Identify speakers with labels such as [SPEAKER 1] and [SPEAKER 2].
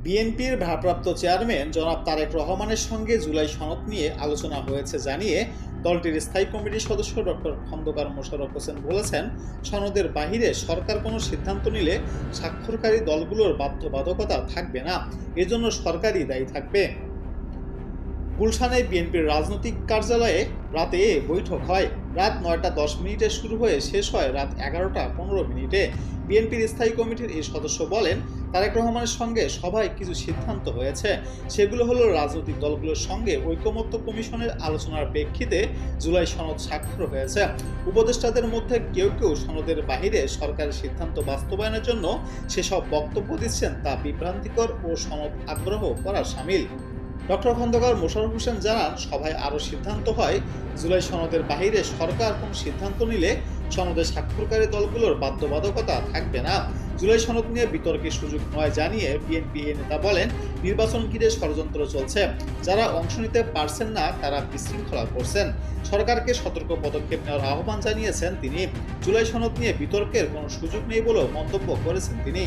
[SPEAKER 1] বিএনপির ভারপ্রাপ্ত চেয়ারম্যান জনাব তারেক রহমানের সঙ্গে জুলাই সনদ নিয়ে আলোচনা হয়েছে জানিয়ে দলটির স্থায়ী কমিটির সদস্য ডক্টর খন্দকার মোশাররফ হোসেন বলেছেন, সনদের বাহিরে সরকার কোনো সিদ্ধান্ত নিলে স্বাক্ষরকারী দলগুলোর বাধ্যবাধকতা থাকবে না, এজন্য সরকারই দায়ী থাকবে। গুলশানে বিএনপির রাজনৈতিক কার্যালয়ে রাতে বৈঠক হয়। রাত 9টা 10 মিনিটে শুরু হয়ে শেষ হয় রাত 11টা 15 মিনিটে। বিএনপির স্থায়ী কমিটির এই সদস্য বলেন, তারেক রহমানের সঙ্গে সভায় কিছু সিদ্ধান্ত হয়েছে। সেগুলো হলো রাজনৈতিক দলগুলোর সঙ্গে ঐকমত্য কমিশনের আলোচনার প্রেক্ষিতে জুলাই সনদ স্বাক্ষর হয়েছে। উপদেষ্টাদের মধ্যে কেউ কেউ সনদের বাহিরে সরকারের সিদ্ধান্ত বাস্তবায়নের জন্য সেসব বক্তব্য দিচ্ছেন, তা বিভ্রান্তিকর ও সনদ আগ্রহ করার শামিল। ডক্টর খন্দকার মোশাররফ হোসেন জানান, সভায় আরও সিদ্ধান্ত হয়, জুলাই সনদের বাহিরে সরকার কোন সিদ্ধান্ত নিলে সনদে স্বাক্ষরকারী দলগুলোর বাধ্যবাধকতা থাকবে না। জুলাই সনদ নিয়ে বিতর্কের সুযোগ নয় জানিয়ে বিএনপি নেতা বলেন, নির্বাচন ঘিরে ষড়যন্ত্র চলছে, যারা অংশ নিতে পারছেন না তারা বিশৃঙ্খলা করছেন। সরকারকে সতর্ক পদক্ষেপ নেওয়ার আহ্বান জানিয়েছেন তিনি। জুলাই সনদ নিয়ে বিতর্কের কোনো সুযোগ নেই বলেও মন্তব্য করেছেন তিনি।